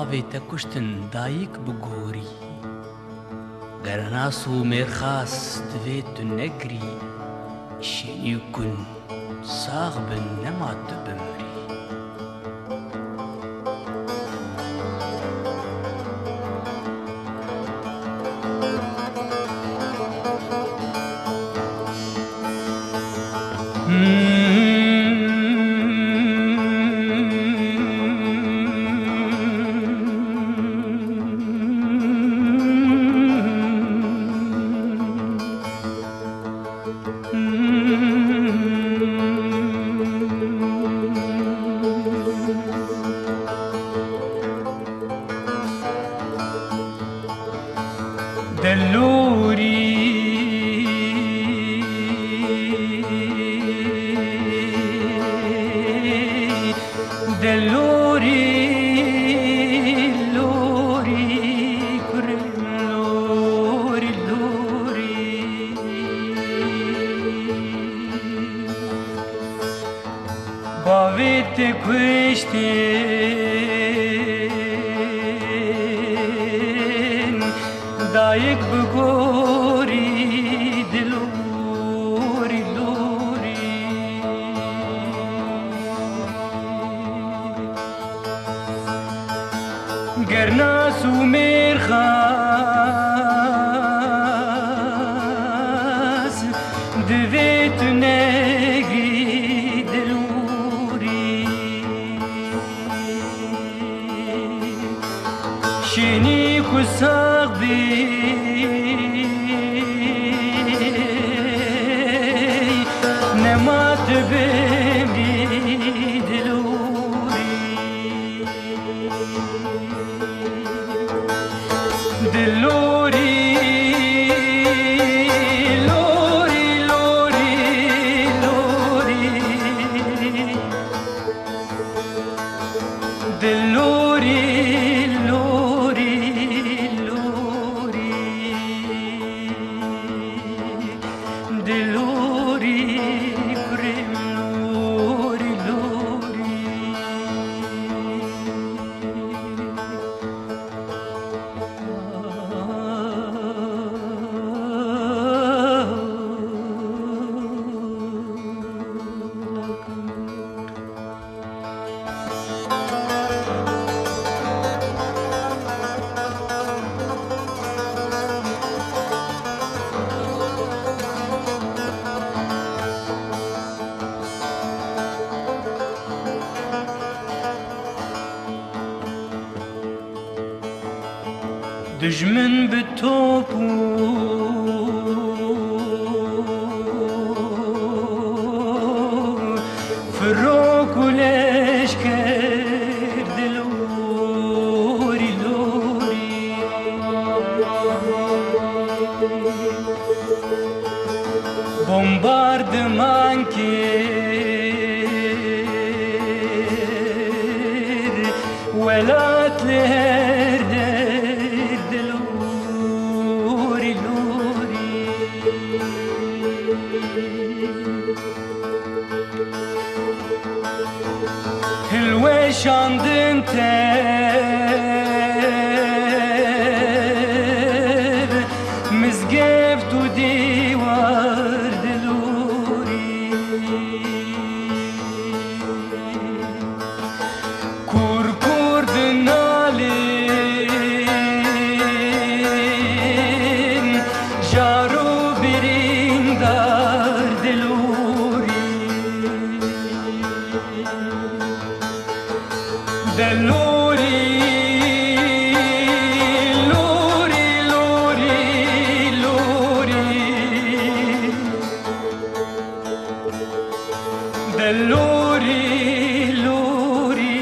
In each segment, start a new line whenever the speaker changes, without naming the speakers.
bavê te kuştin dayîk bi gorî. Gernas û mêrxas divê tu negirî, şînî kun sax bin nema tu bimirî.
Bavê te kuştin dayîk bi gorî, dilorî lorî. Gernas û mêrxas divê tu negirî, dilorî. Şînî ku sax bî nema tu bimirî, dilorî. Dilorî, lorî, lorî, lorî. Dilorî, lorî, lorî. Dilorî, kurêm, lorî, lorî. Düşmün bi top û firok û leşker, dilorî lorî. Bombardıman kir welatli her der, dilorî lorî. Hilweşandin ter mizgeft û dîwar, dilorî. Kur kur dinalin jar û birîndar, dilorî. Dilorî, lorî, lorî, lorî. Dilorî, lorî,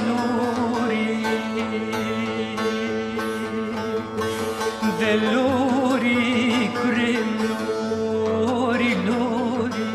lorî. Dilorî, kurêm, lorî, lorî.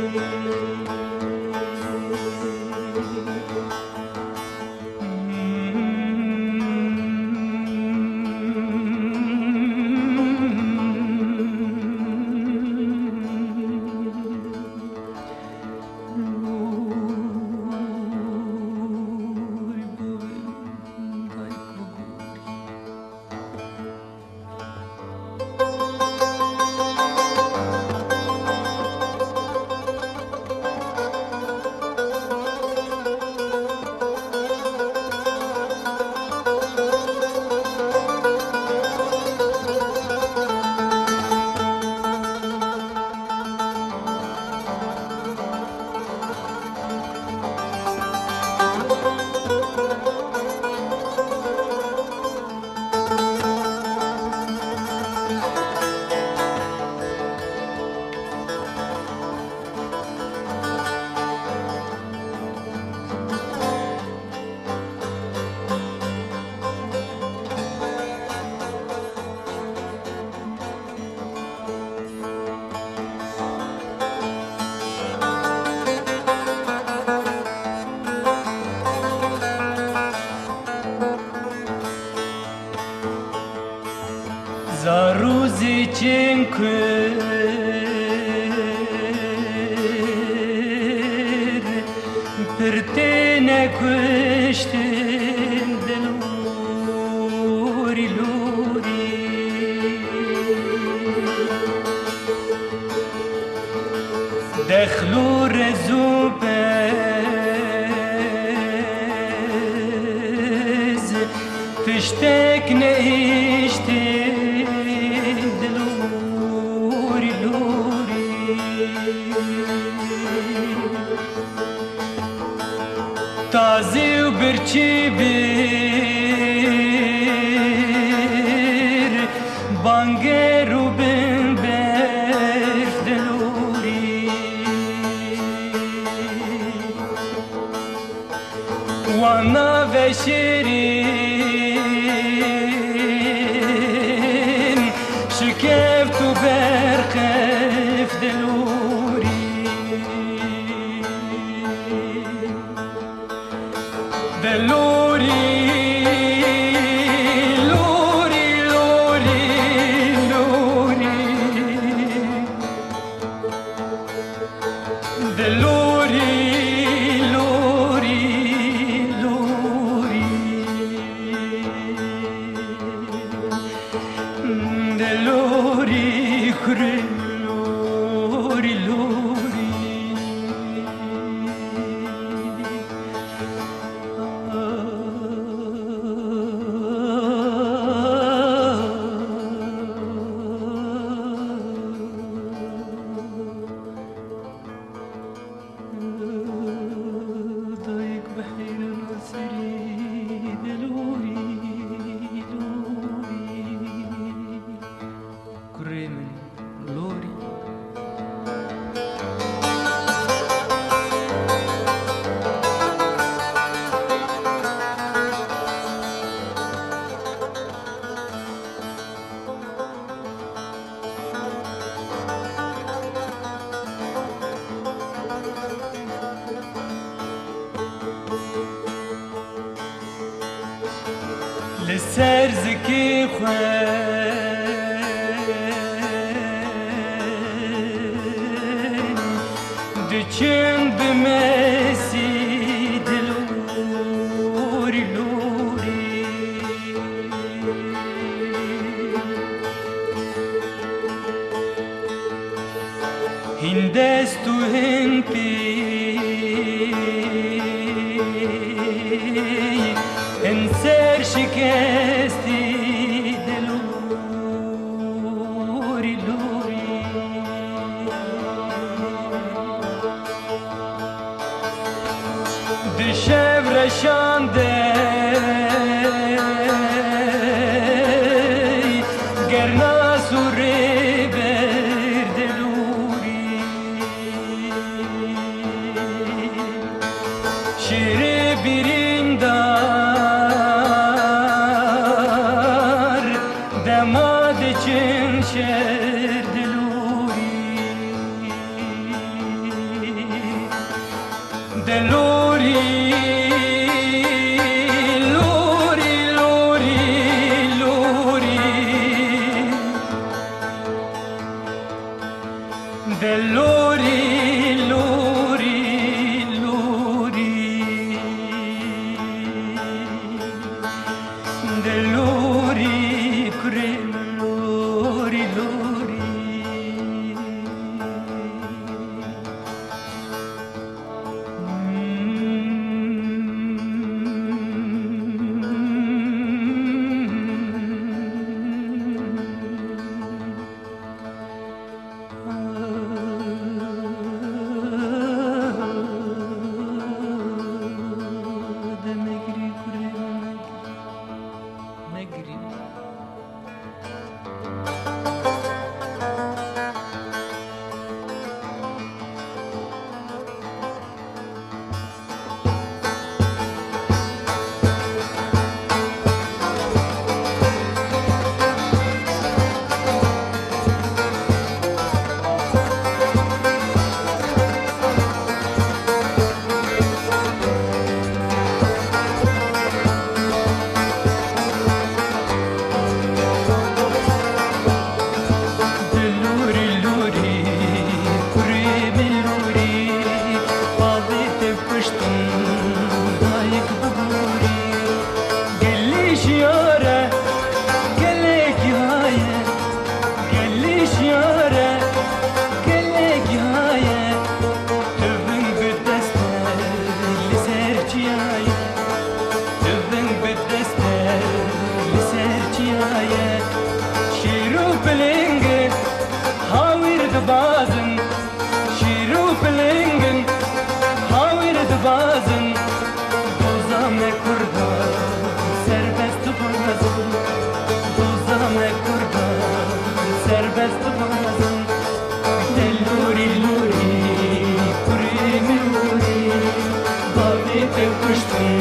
Zaruzi çünkü pertene kuştin deluri luri dexlu rezupez tiştek ne iştin deluri luri tazi u birçi bir bangeru bin berf deluri wana ve şirin şikeftu berkef deluri deluri luri luri luri deluri luri luri deluri kure luri luri ضايق بحيل ناصري دلوري لوري كريمن لوري لسر زكي خوين دچن بمسي دلوري لوري هندستو هنتي انسر شكستي دلوري لوري دشب رشانده گرنا سوری بر دلوري شیر بریندار دماد چن شر دلوري دلوري لوري لوري لوري دلوري لوري لوري دلوري كريم لوري لوري بلنگن هاویر دبازن شیرو بلنگن هاویر دبازن دوزام کردان سربست بازن دوزام کردان سربست بازن دلوری لوری کری ملوری بابی تکشتن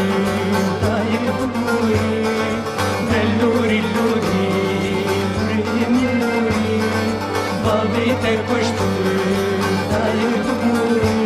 دایک بگوری دلوری لوری کری ملوری بابی تکشتن دایک بگوری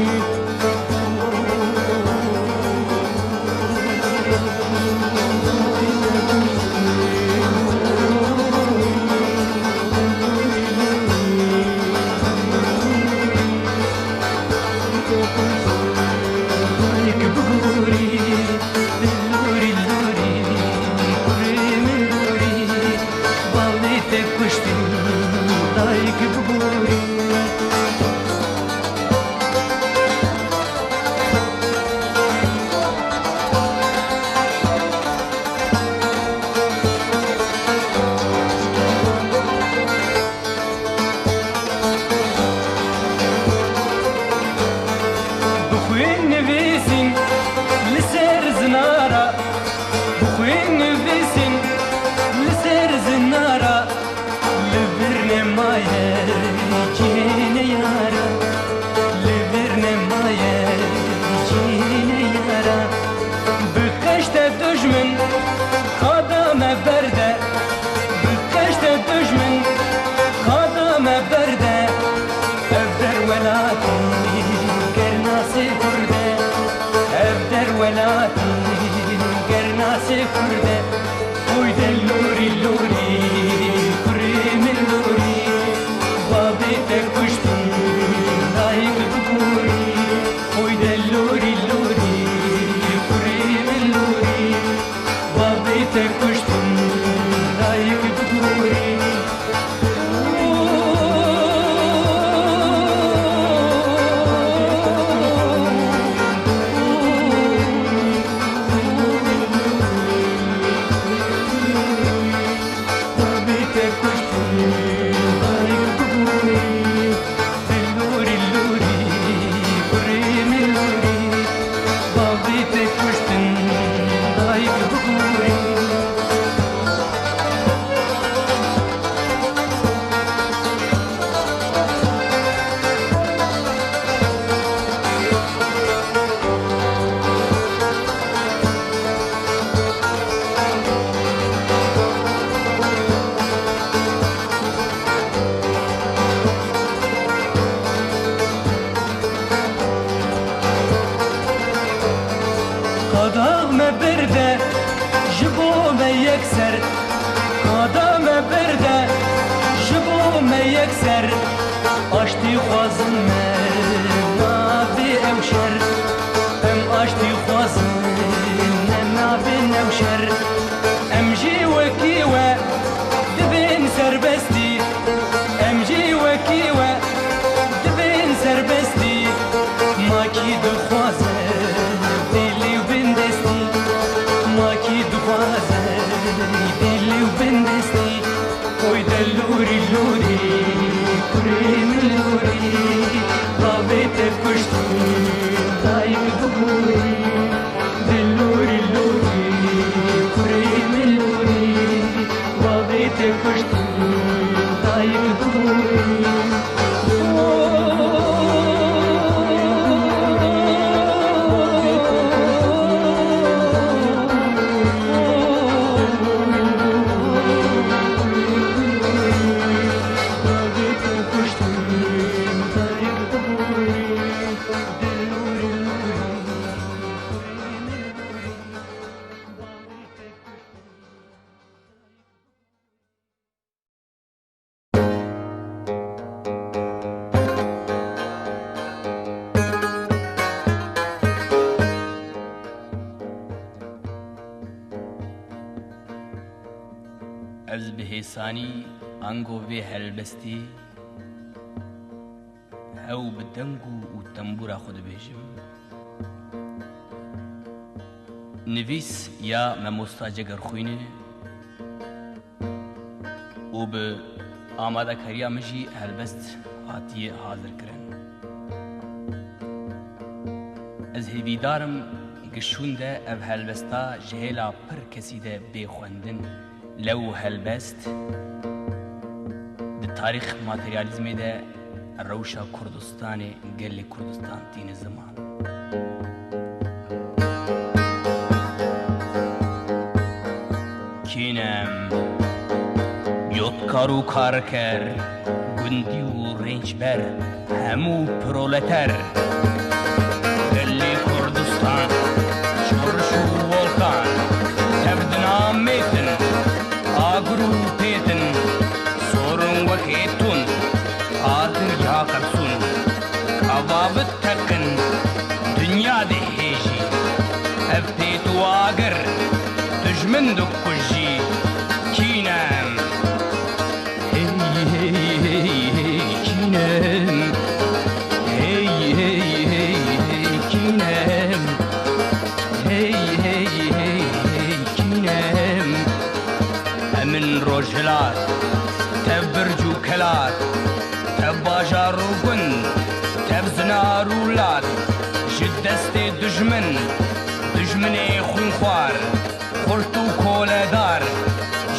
از بهیسانی انگو وی هلبستی او بدنگو و تنبورا خود بیجم نویس یا مموستا جگر خوینه و به آماده کریا مجی هلبست آتی حاضر کرن از هیویدارم گشونده او هلبستا جهیلا پر کسی ده بخوندن لو هلبست ده تاریخ ماتریالیزمی ده روشا کردستان گل کردستان تین زمان کینم یودکارو کارکر گندی و رنج بر همو پرولتر گل کردستان شورش و ولکان تبدنا میتن آگرو پیتن سورن وکیتون آگر یا قرسون کبابت تکن دنیا ده هیجی افتیت و آگر دجمن دو کجی کینم هی هی هی هی کینم هی هی هی هی کینم هی هی هی هی کینم امن روجلات تبرجو کلات تباجار و گند تبزنار و لات جد دست دجمن خونخوار خورت و کوله دار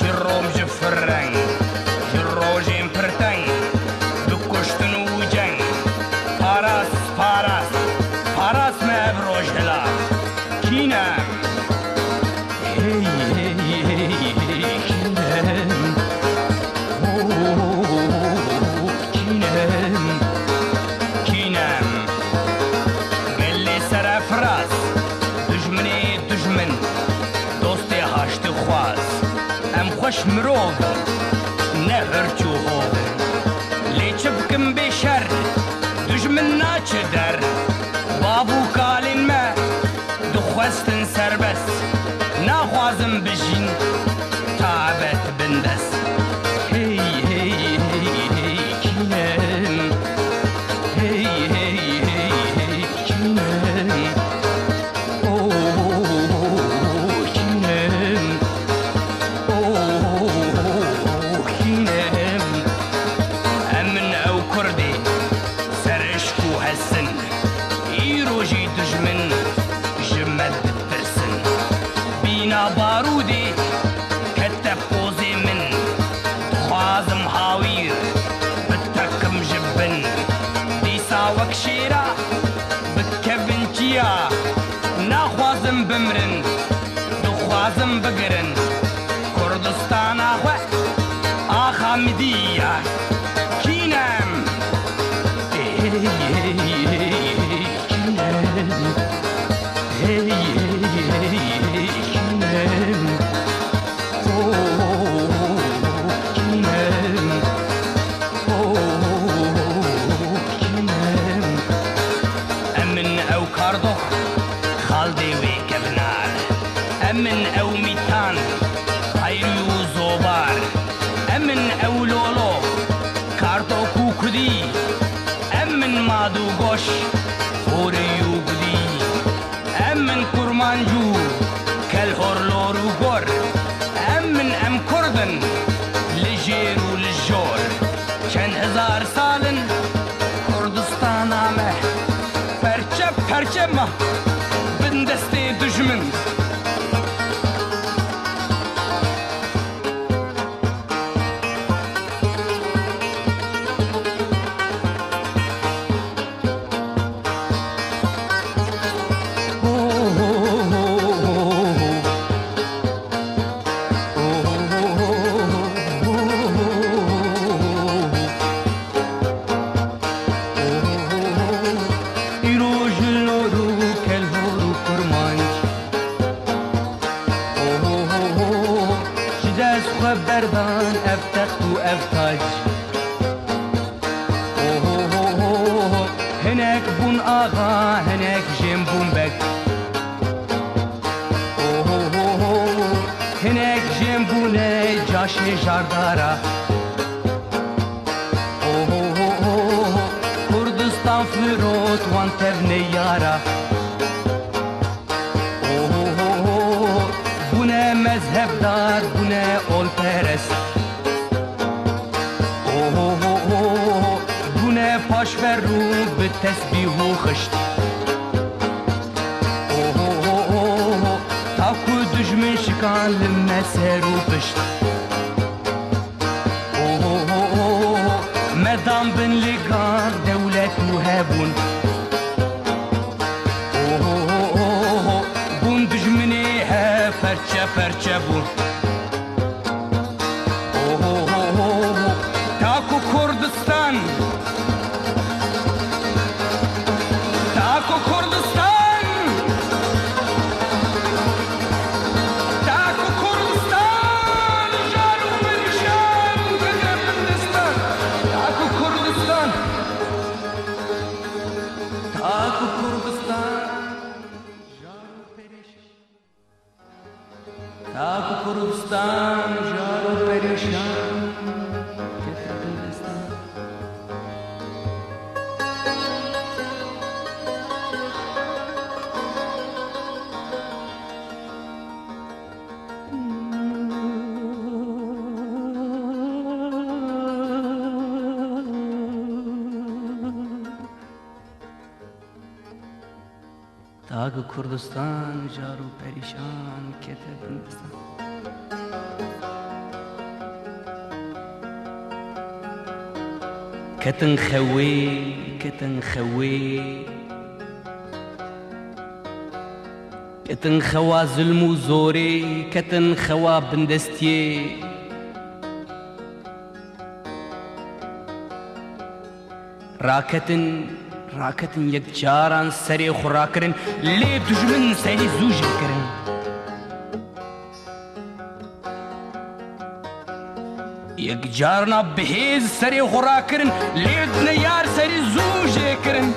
جروم جفرنگ جروجیم پرتنگ دو کشتن و جنگ پاراس مب روجلا کینم هی هی هی هی کینم کینم گلی سر فراس دجمن دوستی هاشت خواز ام خوش مروگ نهرچو هوگ لیچ بکم بشر دجمن ناچه در بابو کالین ما دخواستن سربست نخوازم بجین تعبت بندست هی هی هی هی کینم هی هی هی هی کینم بارودي كتب قوزي من خوازم هاوير بتركم جبن ديسا وكشيرا بتكبن جيا ناخوازم بمرن دخوازم بقرن كردستان اخوة آخا مدية كينام أمن أو ميتان خيري وزوبار أمن أو لولو كارتو كوكدي أمن مادو غوش فوري يوغدي أمن كرمانجو كالهور لورو غور أمن أم كردن لجيرو للجور كان هزار سالن كردستان عمه پرچم بندسته دجمن بردان افتخت و افتاج هناك بون آغا هناك جيم بون بك هناك جيم بونه جاشن جاردارا كردستان فلروت وان تبني يارا بونه مذهب دار بونه اول پرست باش فرو به تسبیح و خشت تاکو دجمن شکان لمسر و پشت مدام بن لگان دولت و هبون بون دجمنی ها فرچه فرچه بون تاکو کردستان تاکو کردستان تاکو کردستان جارو پریشان کدر بندستان تاکو کردستان تاکو کردستان جارو پریشان تاکو کردستان جارو پریشان تاگ کردستان جارو پریشان کتر بندستان کتن خوی کتن خوی کتن خوا ظلم و زوری کتن خوا بندستی راکتن یک جاران سری خورا کرن لی دجمن سری زوجه کرن یک جارنا بهیز سری خورا کرن لی دنیار سری زوجه کرن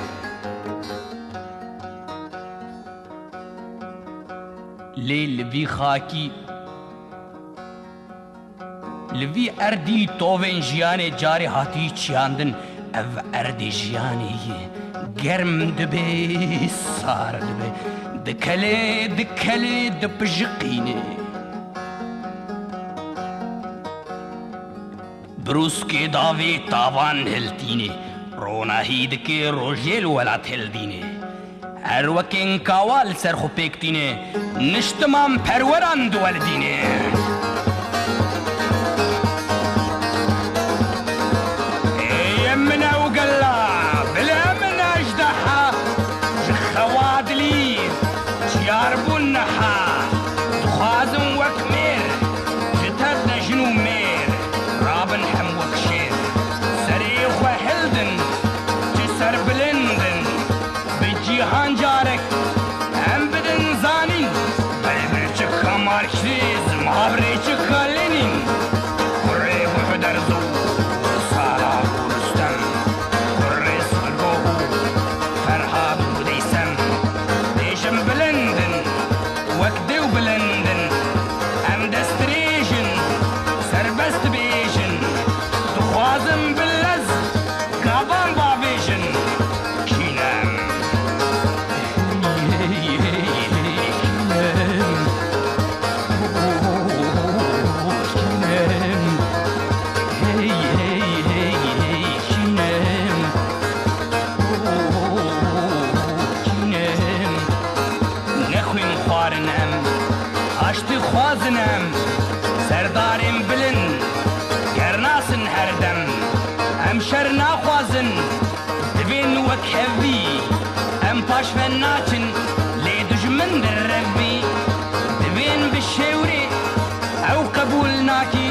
لی لوی خاکی لوی اردی تووین جیان جاری هاتی چیاندن او اردی جیانی گرم دبی سار دبی دکلی دپجقینه بروس کے داوی تاوان ہلتینے رونا ہید کے روجیل ولات ہلدینے ہر وکین کاوال سرخو پیکتینے نشتمام پروران دولدینے يمنا وقلا بلا من اجدحا خوادلي جياربو النحا دخازم وكمير جترنا جنو مير رابن حم وكشير سريخ وحلدن جسر بلندن بجيهان جارك هم بدن زانين بلبرچك ماركسيز محابريچك لينين قريب وحدرزو سردارم بلن گرناسن هر دم ام شر ناخوازن دبین وک حوی ام پاش فن ناچن لی دجمن در ربی دبین بشوری او قبول ناکی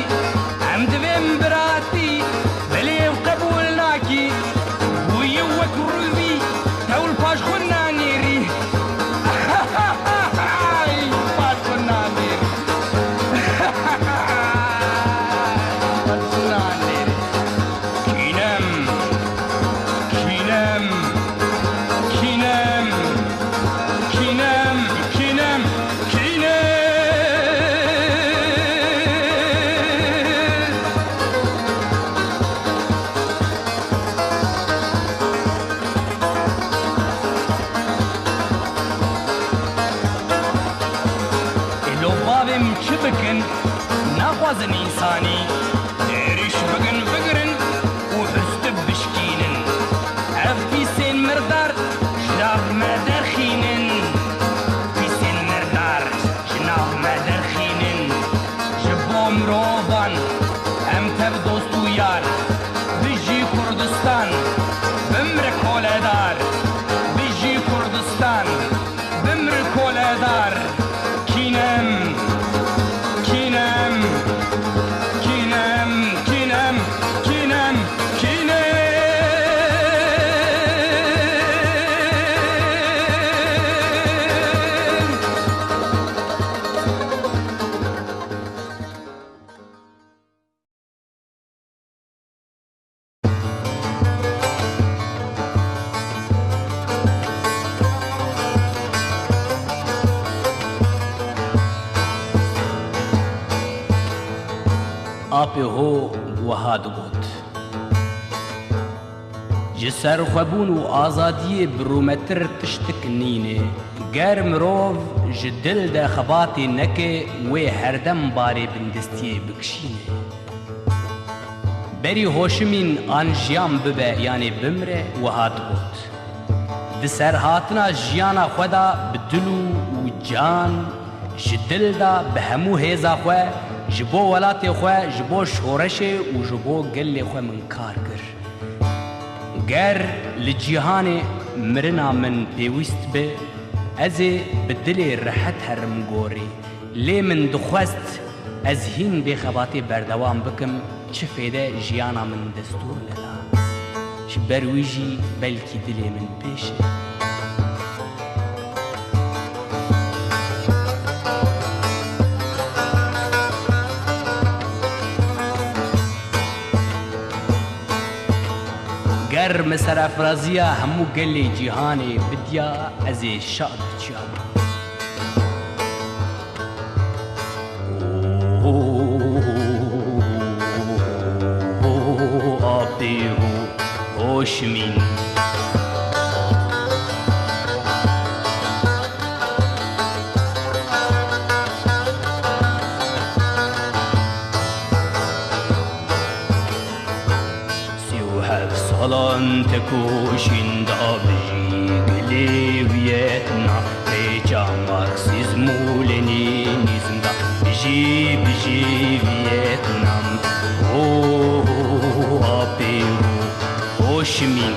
ام دبین براتی بلی او قبول ناکی وی وک روی تول پاش خوننا نیری پاش خوننا نیری آپ هو وهاد گوت جسر خبون و آزادی برومتر تشتک نینه گر مروف جدل ده خباتی نکه و هردم باری بندستی بکشینه بری هوشمین آن جیان ببه یعنی بمره وهاد گوت ده سرهاتنا جیانا خدا بدلو و جان جدل دا به همو هیزا خواه جبو ولات خواه جبو شورش و جبو گل خواه من کار گر گر لجیهان مرنا من پیوست به از بدل رحت هرم گوری لی من دخواست از هین بخباتی بردوام بکم چه فیده جیانا من دستور للا چه برویجی بلکی دلی من پیشه گر مسر افرازیا همو گلی جهانی بدیا از شاد چیام آبی هوشمین سالان تکوشین دا بجی گلیویتنا ریچا مارکسیزمو لنینیزم دا بجی ویتنام آبی هوشمین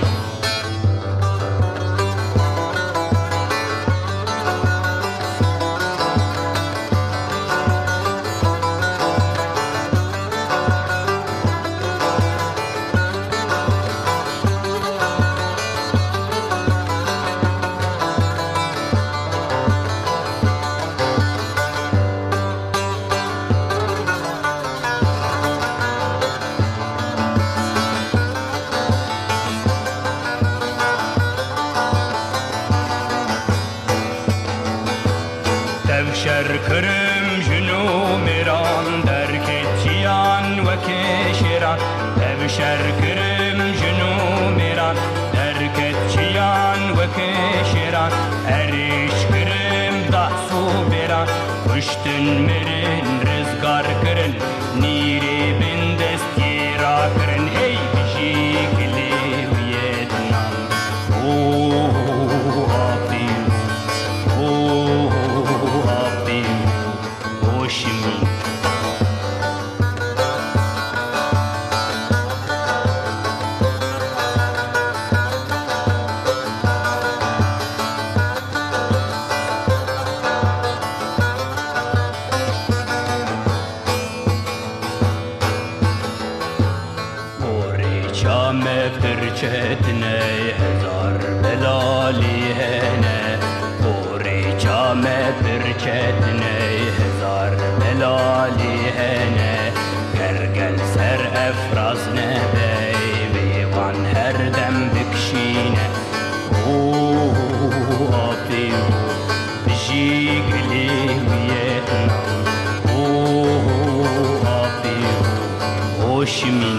کرم جنو میران در کتیان و کشیران تبشر کرم جنو میران در کتیان و کشیران اریش کرم دحسو بیران کشتن مرن رزگار کرن نیری بندستی را کرن ای بجی گلیویتنام آبی هوشمین چامه پرچتنه هزار بلالی هنه بوری چامه پرچتنه هزار بلالی هنه گرگل سر افراز نبی ویوان هر دم بکشینه آبی بجی گلیویتنام آبی هوشمین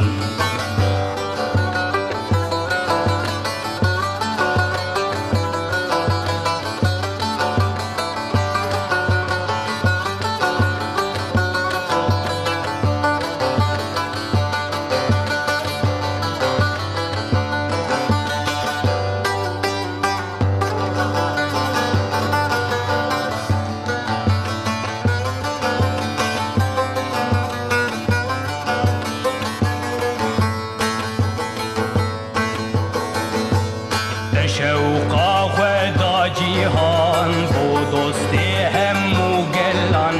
شوقا خدا جیهان بو دوستی همو گلان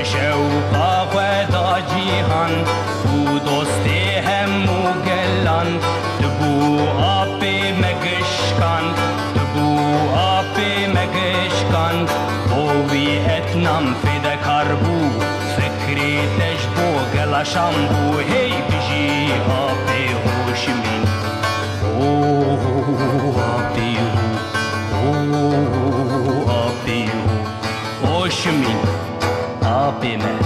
شوقا خدا جیهان بو دوستی همو گلان دبو آبی مگشکان دبو آبی مگشکان بوی اتنام فدکار بو فکری تجبو گلاشان بو هی بجی آبی هوشمین آبی هوشمین آبی من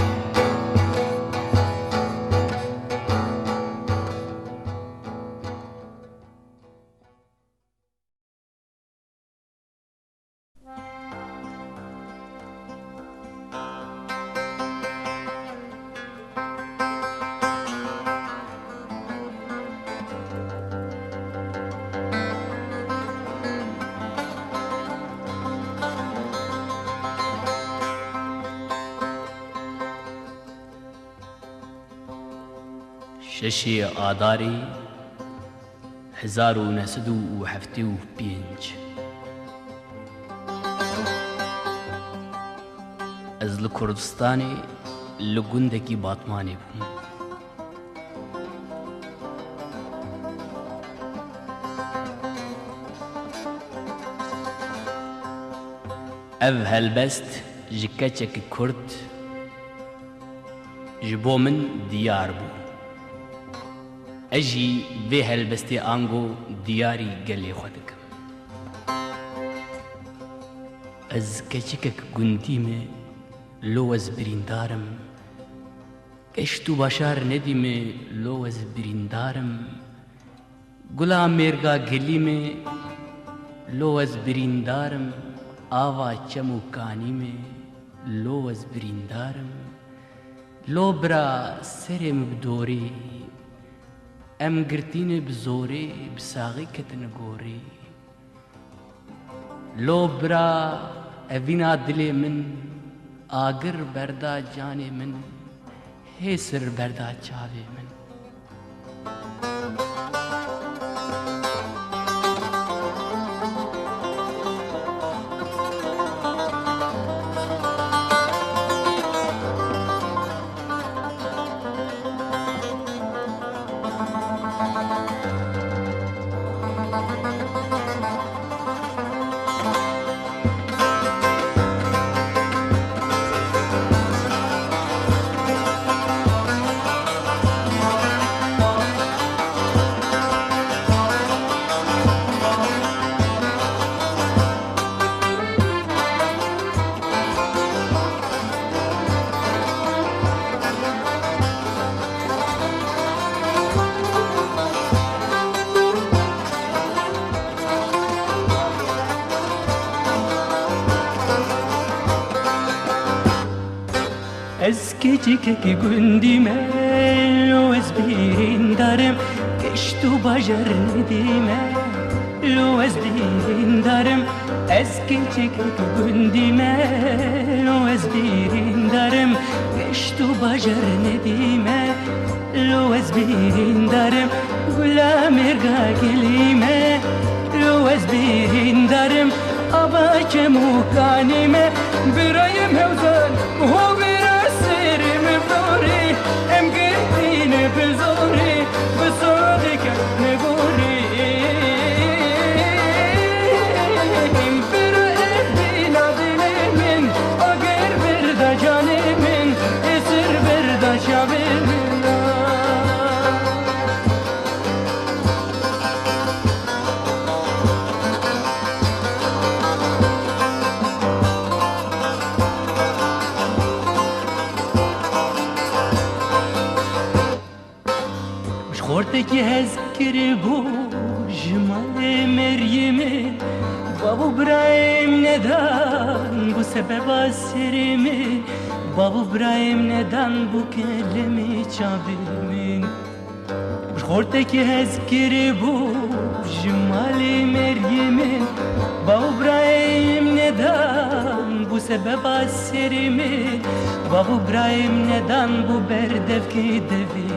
ششی آداری 1975 از لکردستانی لگندکی باتمانی بوم او هلبست جکچک کرد جبو من دیار بو اجی به هلبستی آنگو دیاری گلی خودکم از کچکک گندیمه لو از بریندارم کشتو باشار ندیمه لو از بریندارم گلا میرگا گلیمه لو از بریندارم آوا چمو کانیمه لو از بریندارم لو برا سرم بدوری ام گرتین بزوری بساغی کتن گوری لو برا اوینا دلی من آگر بردا جانی من هیسر بردا چاوی من از کچککی گندیمه لو از بیریندارم کشتو باجر ندیمه لو از بیریندارم از کچککی گندیمه لو از بیریندارم کشتو باجر ندیمه لو از بیریندارم گلا مرگا گلیمه لو از بیریندارم آبا چمو کانیمه برایم هوزن هو ام گرتین بزوری بسادک نگوری ام برا اهدینا دلی من اگر بردا جانی من اسر بردا شابی من خورتکی هزکر بو جمال مریمه بابو برایم ندان بو سبب سرمه بابو برایم ندان بو کلمه چابی من خورتکی هزکر بو جمال مریمه بابو برایم ندان بو سبب سرمه بابو برایم ندان بو بردف کی دوی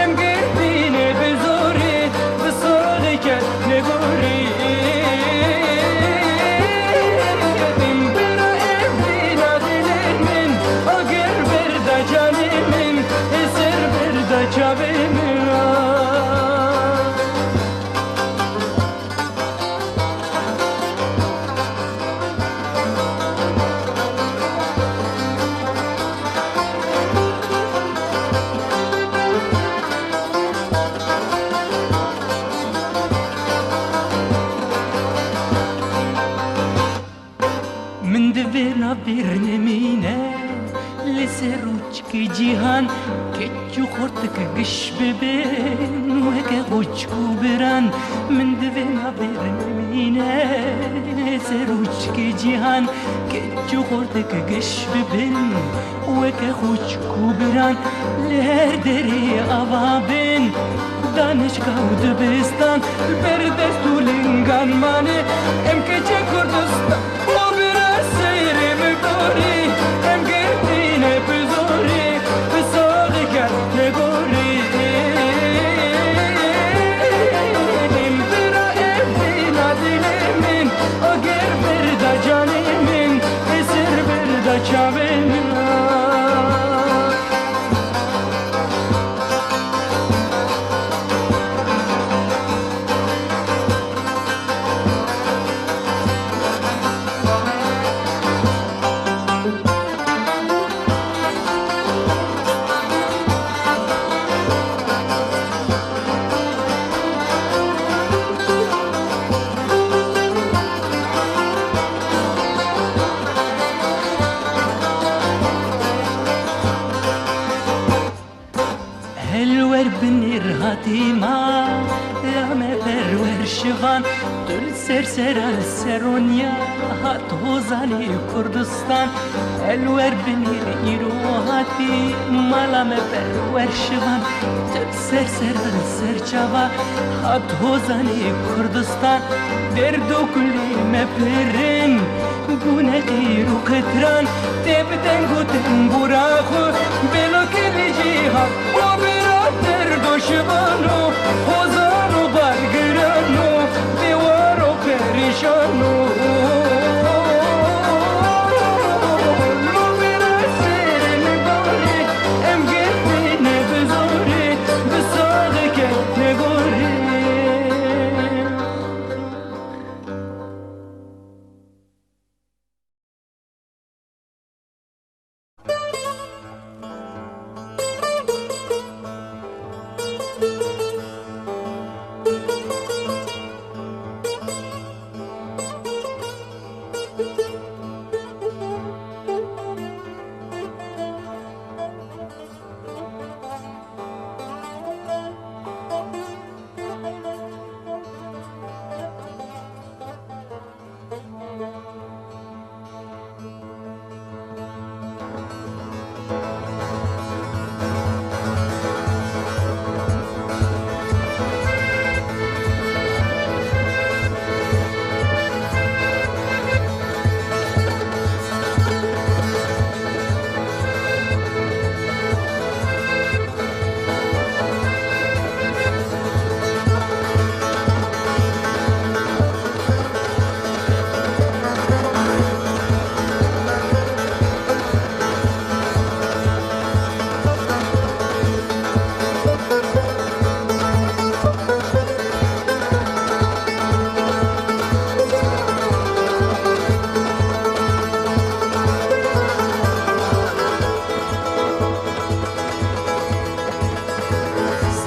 ام گرتین بزوری بساغی که نگوری ام برا اهدینا دلی من اگر بردا جانی من اسر بردا چابی من من دفنا برنمينا لسروجك جيهان كتشو خورتك قش ببين وكا خوشكو بران من دفنا برنمينا لسروجك جيهان كتشو خورتك قش ببين وكا خوشكو بران لهدري أبابين دانشگاه و دبستان بردست و لنگان مانه ام که چه کردستان و برا سیرم دوری ام گردین بزرگ
الور بنير هاتيما لما برور شغان دل سرسر السرونيا هات هوزاني كردستان الور بنير إيرو هاتيما لما برور شغان دل سرسر السرچاوا هات هوزاني كردستان دردو كلي مبرن گونه غیر و قطران تبدن گوتن براخو بلو کلی جیها و برادر دشمنو خوزانو برگرانو دیوارو پریشانو لو برسر نگاری ام گرده نبزاری بساده که نگاری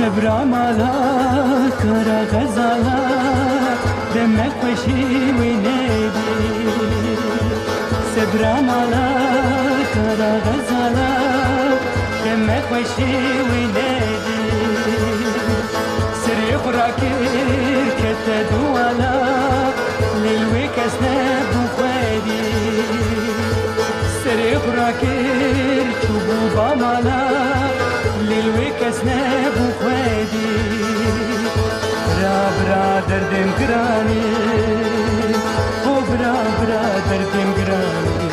سبرا مالا کرا غزالا دمك خوشی وینیدی سبرا مالا کرا غزالا دمك خوشی وینیدی سری خوراکیر کت دوالا لیوی کس نبو خویدی سری خوراکیر چوبو با مالا لیلوی کس نبو خویدی برا دردم گرانی او برا دردم گرانی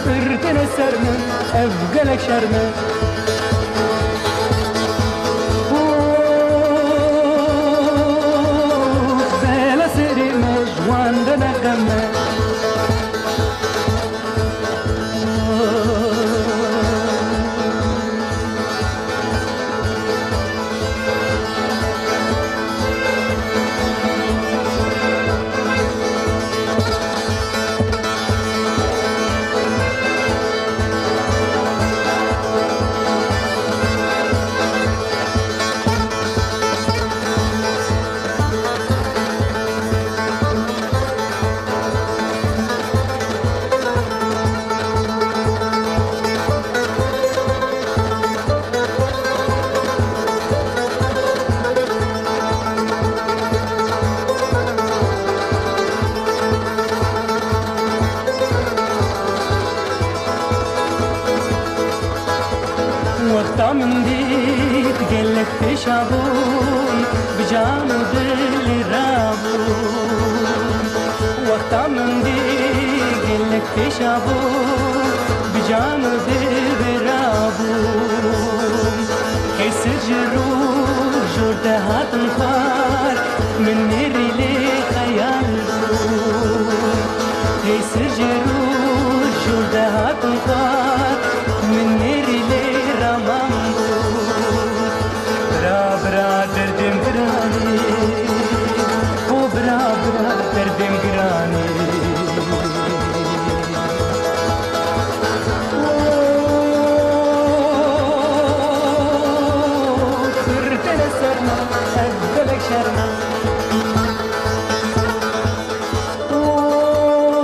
بردن سرمن افگلک شرمن وقتا من دید گلک پیشابون بجان و دل رابون وقتا من دید گلک پیشابون بجان و دل رابون حس جرو جرده هاتن خوار من میری لی خیال بون حس جرو جرده هاتن خوار من میری لی برا دردم گرانی او برا دردم گرانی کردن سرما از 'Alex Sharma. Oh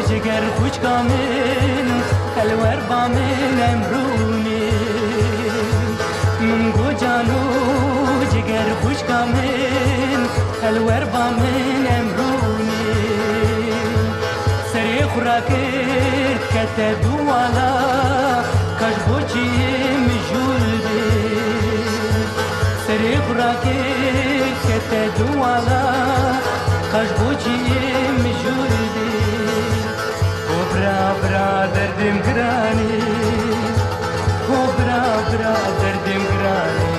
جگر خوشکا من الور با من امرونی من گو جانو جگر خوشکا من الور با من امرونی سری خوراکت کت دوالا کاش بوچی مجولدی سری خوراکت کت دوالا کاش بوچی مجولدی او برا برا دردم گرانی او برا برا دردم گرانی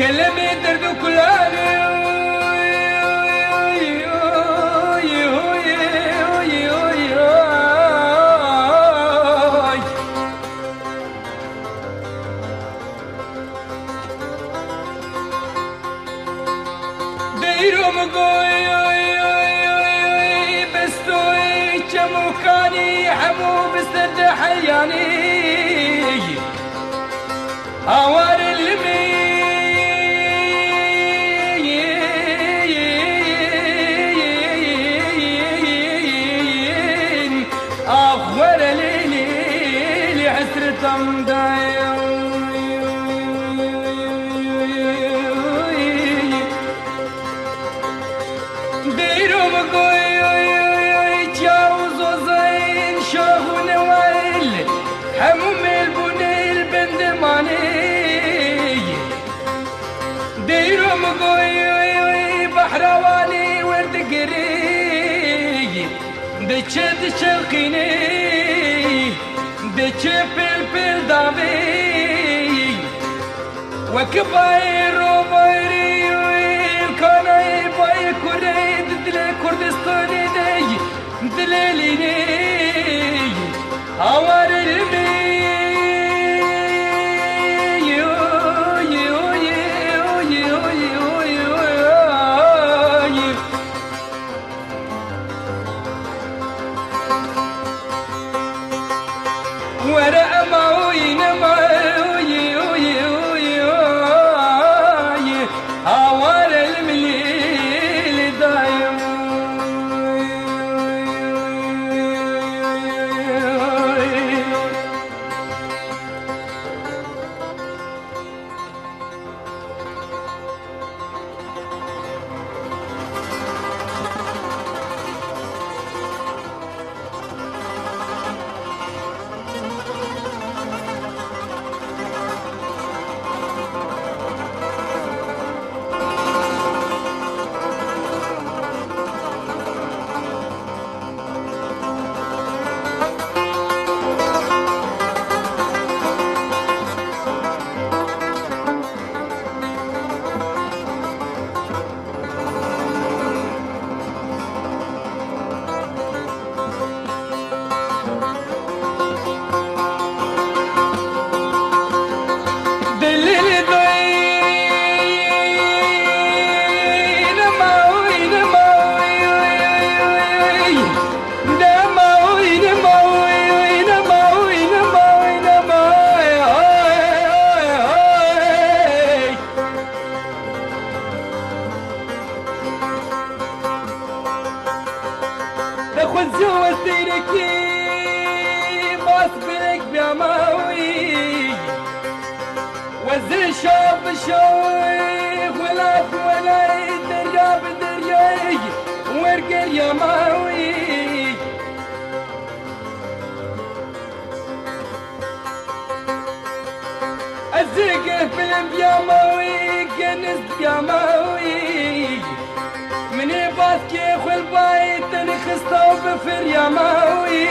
كلمة درد كلاني ديرو مقوي بستوي كمو كاني حمو بستد حياني اوار المي اخور ليلي حسرتم دايم ديرو مقوي تجاوزو زين شاهو نوائل حموم البنيل بندماني ديرو مقوي بحرواني ورد قري دچه دچلقيني دچه بل بل دابي وكباي روبايري كاناي باي كوري دل كردستاني دي دليليني اوار المي ورا ماوي نماوي اوار المليل دايم خذ زوجتك باصبرك بيماوي وزر شاب شويخ ولا دريا بدرياي ورق اليماوي الزقه في البيماوي كنز بيماوي مني باسكي خل بايت نخستو بفر يماوي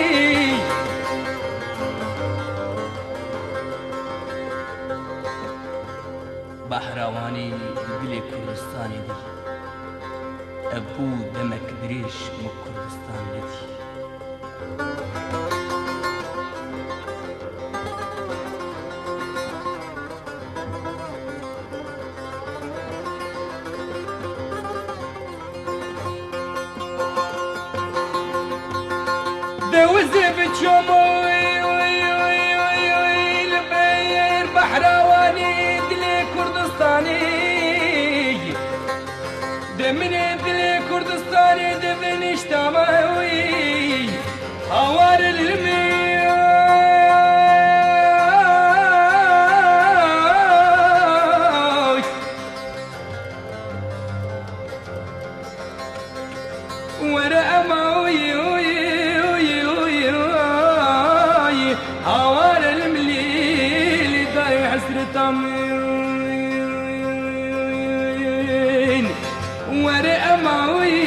بحرواني بلي كردستاني دي ابو دمك دريش مو كردستان لدي دوزي بتشوموي البير بحرواني دلي كردستاني دمني دلي كردستاني دفن اشتماوي اوار المي. ورق معوي